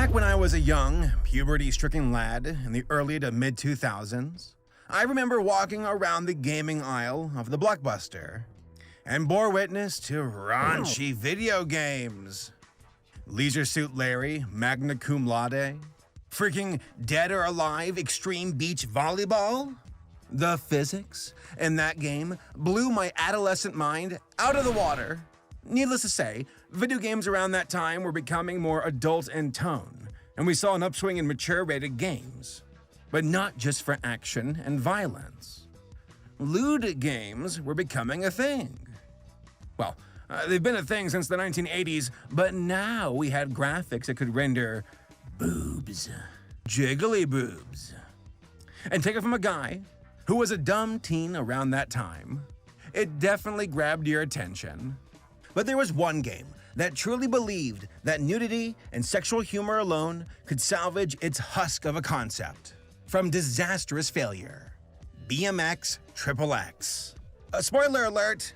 Back when I was a young, puberty-stricken lad in the early to mid-2000s, I remember walking around the gaming aisle of the Blockbuster and bore witness to raunchy video games. Leisure Suit Larry, Magna Cum Laude, freaking Dead or Alive Extreme Beach Volleyball. The physics in that game blew my adolescent mind out of the water. Needless to say, video games around that time were becoming more adult in tone, and we saw an upswing in mature-rated games. But not just for action and violence. Lewd games were becoming a thing. Well, they've been a thing since the 1980s, but now we had graphics that could render boobs. Jiggly boobs. And take it from a guy who was a dumb teen around that time. It definitely grabbed your attention. But there was one game that truly believed that nudity and sexual humor alone could salvage its husk of a concept from disastrous failure. BMX XXX. Spoiler alert,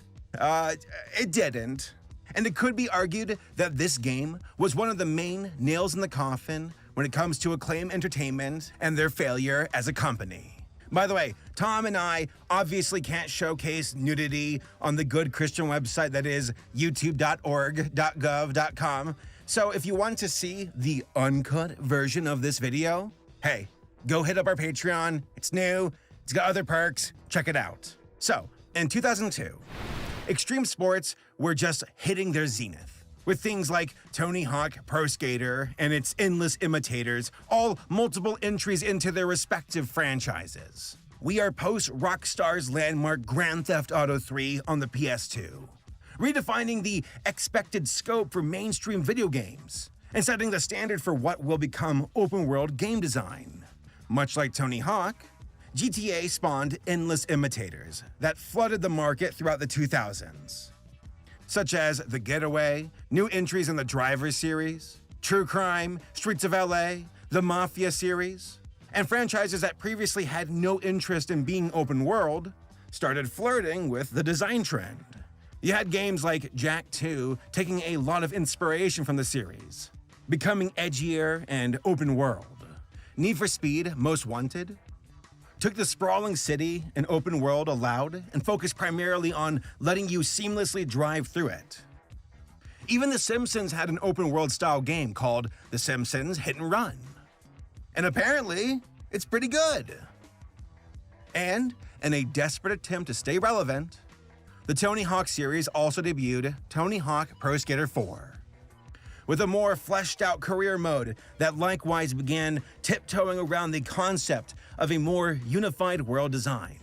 it didn't. And it could be argued that this game was one of the main nails in the coffin when it comes to Acclaim Entertainment and their failure as a company. By the way, Tom and I obviously can't showcase nudity on the good Christian website that is youtube.org.gov.com. So if you want to see the uncut version of this video, hey, go hit up our Patreon. It's new, it's got other perks, check it out. So, in 2002, extreme sports were just hitting their zenith, with things like Tony Hawk Pro Skater and its endless imitators, all multiple entries into their respective franchises. We are post-Rockstar's landmark Grand Theft Auto 3 on the PS2, redefining the expected scope for mainstream video games, and setting the standard for what will become open-world game design. Much like Tony Hawk, GTA spawned endless imitators that flooded the market throughout the 2000s. Such as The Getaway, new entries in the Driver series, True Crime, Streets of LA, the Mafia series, and franchises that previously had no interest in being open world started flirting with the design trend. You had games like Jak 2 taking a lot of inspiration from the series, becoming edgier and open world. Need for Speed Most Wanted took the sprawling city and open world allowed and focused primarily on letting you seamlessly drive through it. Even The Simpsons had an open world style game called The Simpsons Hit and Run. And apparently, it's pretty good. And in a desperate attempt to stay relevant, the Tony Hawk series also debuted Tony Hawk Pro Skater 4. With a more fleshed-out career mode that likewise began tiptoeing around the concept of a more unified world design,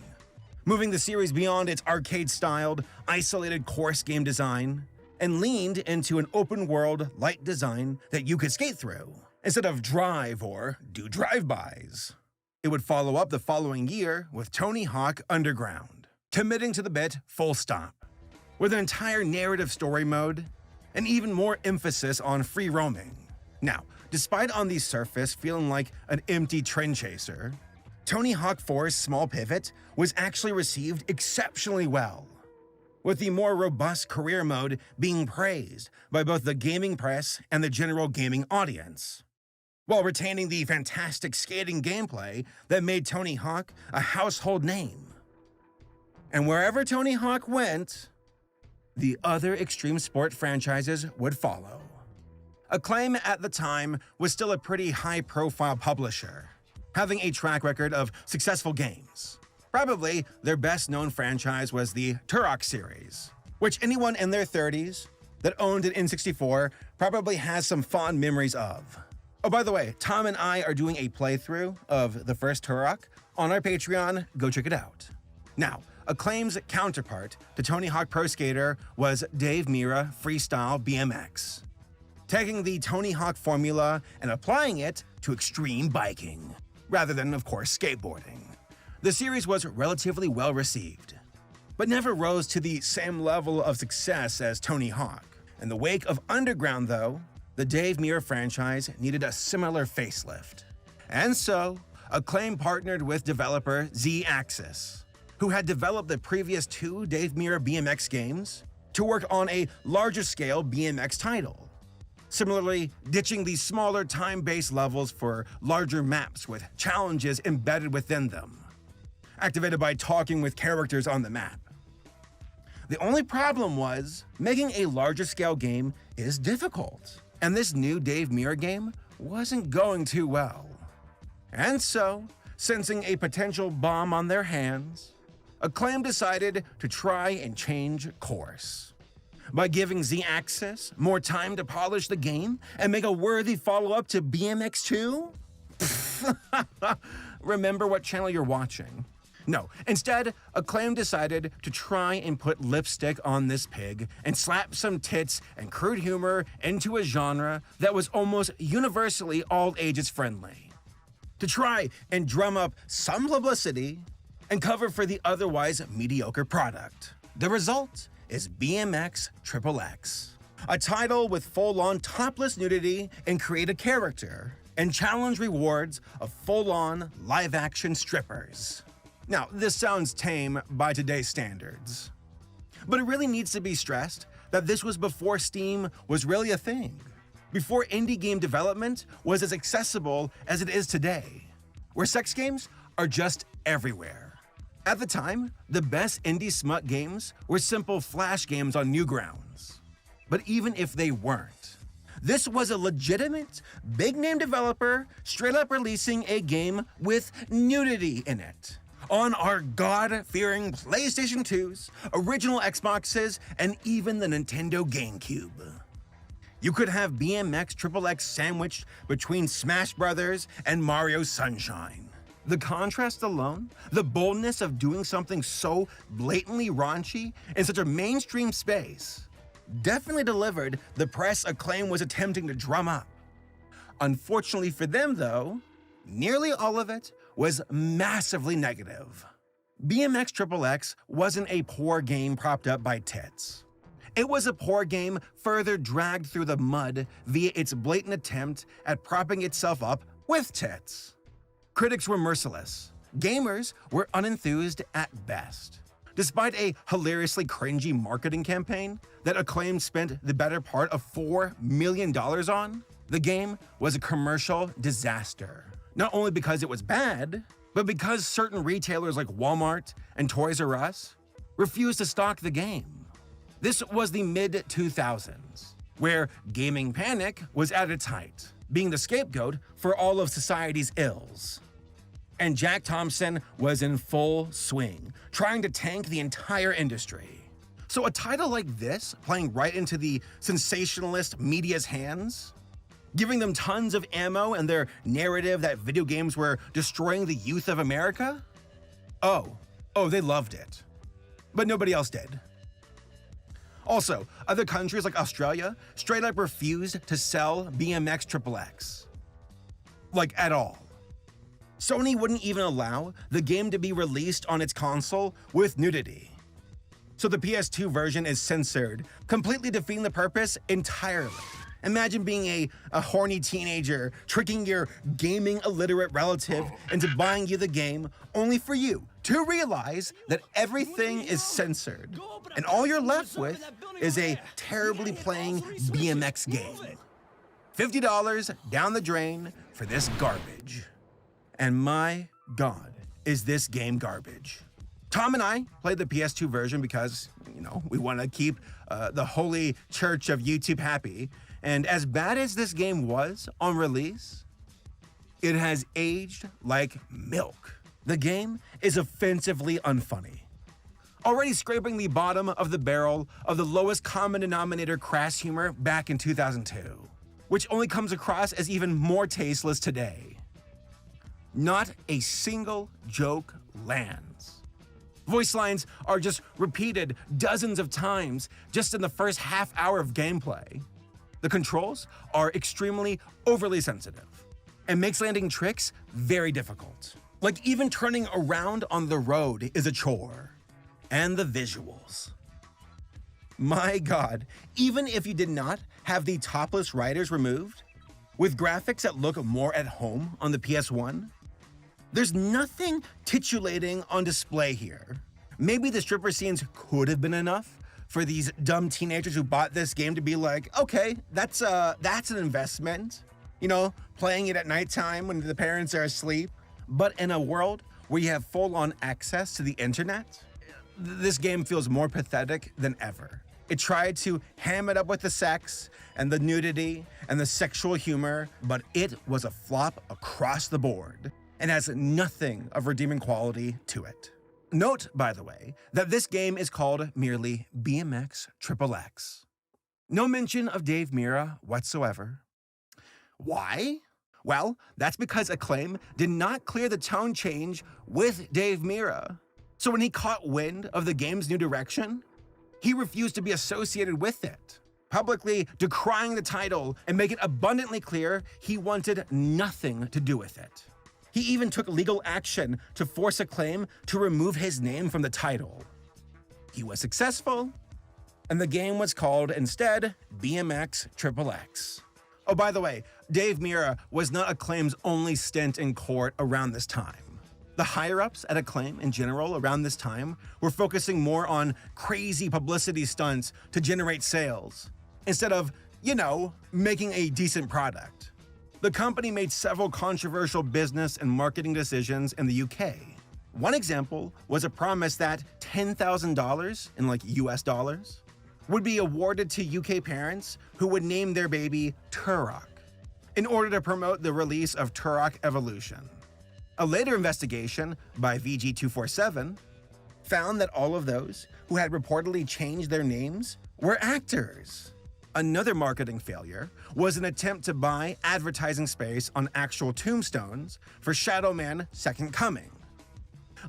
moving the series beyond its arcade-styled, isolated course game design, and leaned into an open-world light design that you could skate through, instead of drive or do drive-bys. It would follow up the following year with Tony Hawk Underground, committing to the bit full stop, with an entire narrative story mode, and even more emphasis on free roaming. Now, despite on the surface feeling like an empty trend chaser, Tony Hawk 4's small pivot was actually received exceptionally well, with the more robust career mode being praised by both the gaming press and the general gaming audience, while retaining the fantastic skating gameplay that made Tony Hawk a household name. And wherever Tony Hawk went, the other extreme sport franchises would follow. Acclaim at the time was still a pretty high-profile publisher, having a track record of successful games. Probably their best-known franchise was the Turok series, which anyone in their 30s that owned an N64 probably has some fond memories of. Oh, by the way, Tom and I are doing a playthrough of the first Turok on our Patreon. Go check it out. Now, Acclaim's counterpart to Tony Hawk Pro Skater was Dave Mirra Freestyle BMX, taking the Tony Hawk formula and applying it to extreme biking, rather than, of course, skateboarding. The series was relatively well received, but never rose to the same level of success as Tony Hawk. In the wake of Underground, though, the Dave Mirra franchise needed a similar facelift. And so, Acclaim partnered with developer Z-Axis, who had developed the previous two Dave Mirra BMX games, to work on a larger-scale BMX title. Similarly, ditching these smaller time-based levels for larger maps with challenges embedded within them, activated by talking with characters on the map. The only problem was, making a larger scale game is difficult, and this new Dave Mirra game wasn't going too well. And so, sensing a potential bomb on their hands, Acclaim decided to try and change course. By giving XXX more time to polish the game and make a worthy follow-up to BMX 2? Remember what channel you're watching. No, instead, Acclaim decided to try and put lipstick on this pig and slap some tits and crude humor into a genre that was almost universally all ages friendly. To try and drum up some publicity and cover for the otherwise mediocre product. The result is BMX XXX, a title with full-on topless nudity and create a character, and challenge rewards of full-on live-action strippers. Now, this sounds tame by today's standards, but it really needs to be stressed that this was before Steam was really a thing, before indie game development was as accessible as it is today, where sex games are just everywhere. At the time, the best indie smut games were simple flash games on Newgrounds. But even if they weren't, this was a legitimate, big-name developer straight up releasing a game with nudity in it on our God-fearing PlayStation 2s, original Xboxes, and even the Nintendo GameCube. You could have BMX XXX sandwiched between Smash Brothers and Mario Sunshine. The contrast alone, the boldness of doing something so blatantly raunchy in such a mainstream space, definitely delivered the press Acclaim was attempting to drum up. Unfortunately for them, though, nearly all of it was massively negative. BMX XXX wasn't a poor game propped up by tits. It was a poor game further dragged through the mud via its blatant attempt at propping itself up with tits. Critics were merciless. Gamers were unenthused at best. Despite a hilariously cringy marketing campaign that Acclaim spent the better part of $4 million on, the game was a commercial disaster. Not only because it was bad, but because certain retailers like Walmart and Toys R Us refused to stock the game. This was the mid-2000s, where gaming panic was at its height, being the scapegoat for all of society's ills. And Jack Thompson was in full swing, trying to tank the entire industry. So a title like this, playing right into the sensationalist media's hands, giving them tons of ammo and their narrative that video games were destroying the youth of America? Oh, they loved it. But nobody else did. Also, other countries like Australia straight up refused to sell BMX XXX. Like, at all. Sony wouldn't even allow the game to be released on its console with nudity. So the PS2 version is censored, completely defeating the purpose entirely. Imagine being a horny teenager tricking your gaming illiterate relative into buying you the game only for you to realize that everything is censored, and all you're left with is a terribly playing BMX game. $50 down the drain for this garbage. And my God, is this game garbage. Tom and I played the PS2 version because, we want to keep the holy church of YouTube happy. And as bad as this game was on release, it has aged like milk. The game is offensively unfunny. Already scraping the bottom of the barrel of the lowest common denominator crass humor back in 2002, which only comes across as even more tasteless today. Not a single joke lands. Voice lines are just repeated dozens of times just in the first half hour of gameplay. The controls are extremely overly sensitive and makes landing tricks very difficult. Like even turning around on the road is a chore. And the visuals. My God, even if you did not have the topless riders removed, with graphics that look more at home on the PS1, there's nothing titillating on display here. Maybe the stripper scenes could have been enough for these dumb teenagers who bought this game to be like, okay, that's an investment. You know, playing it at nighttime when the parents are asleep. But in a world where you have full-on access to the internet, this game feels more pathetic than ever. It tried to ham it up with the sex and the nudity and the sexual humor, but it was a flop across the board and has nothing of redeeming quality to it. Note, by the way, that this game is called merely BMX XXX. No mention of Dave Mirra whatsoever. Why? Well, that's because Acclaim did not clear the tone change with Dave Mirra. So when he caught wind of the game's new direction, he refused to be associated with it, publicly decrying the title and making it abundantly clear he wanted nothing to do with it. He even took legal action to force Acclaim to remove his name from the title. He was successful, and the game was called instead BMX XXX. Oh, by the way, Dave Mirra was not Acclaim's only stint in court around this time. The higher-ups at Acclaim in general around this time were focusing more on crazy publicity stunts to generate sales, instead of, you know, making a decent product. The company made several controversial business and marketing decisions in the UK. One example was a promise that $10,000 in US dollars would be awarded to UK parents who would name their baby Turok in order to promote the release of Turok Evolution. A later investigation by VG247 found that all of those who had reportedly changed their names were actors. Another marketing failure was an attempt to buy advertising space on actual tombstones for Shadow Man Second Coming.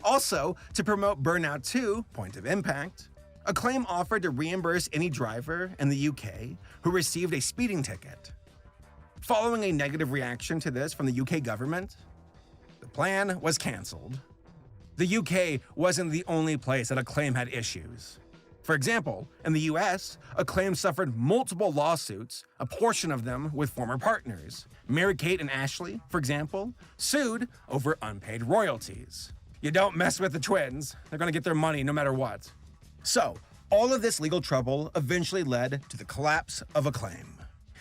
Also, to promote Burnout 2, Point of Impact, Acclaim offered to reimburse any driver in the UK who received a speeding ticket. Following a negative reaction to this from the UK government, the plan was cancelled. The UK wasn't the only place that Acclaim had issues. For example, in the US, Acclaim suffered multiple lawsuits, a portion of them with former partners. Mary-Kate and Ashley, for example, sued over unpaid royalties. You don't mess with the twins. They're gonna get their money no matter what. So, all of this legal trouble eventually led to the collapse of Acclaim,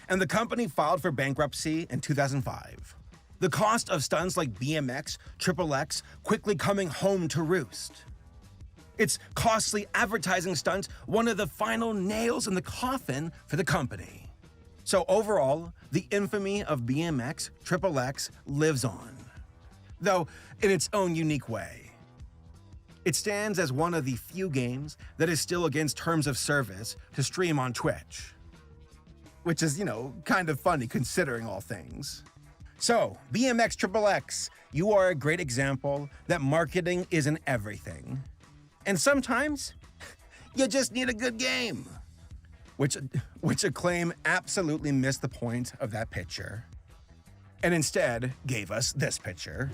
and the company filed for bankruptcy in 2005. The cost of stunts like BMX XXX quickly coming home to roost. Its costly advertising stunts one of the final nails in the coffin for the company. So overall, the infamy of BMX XXX lives on, though in its own unique way. It stands as one of the few games that is still against terms of service to stream on Twitch. Which is, kind of funny considering all things. So, BMX XXX, you are a great example that marketing isn't everything. And sometimes, you just need a good game. Which Acclaim absolutely missed the point of that picture, and instead gave us this picture.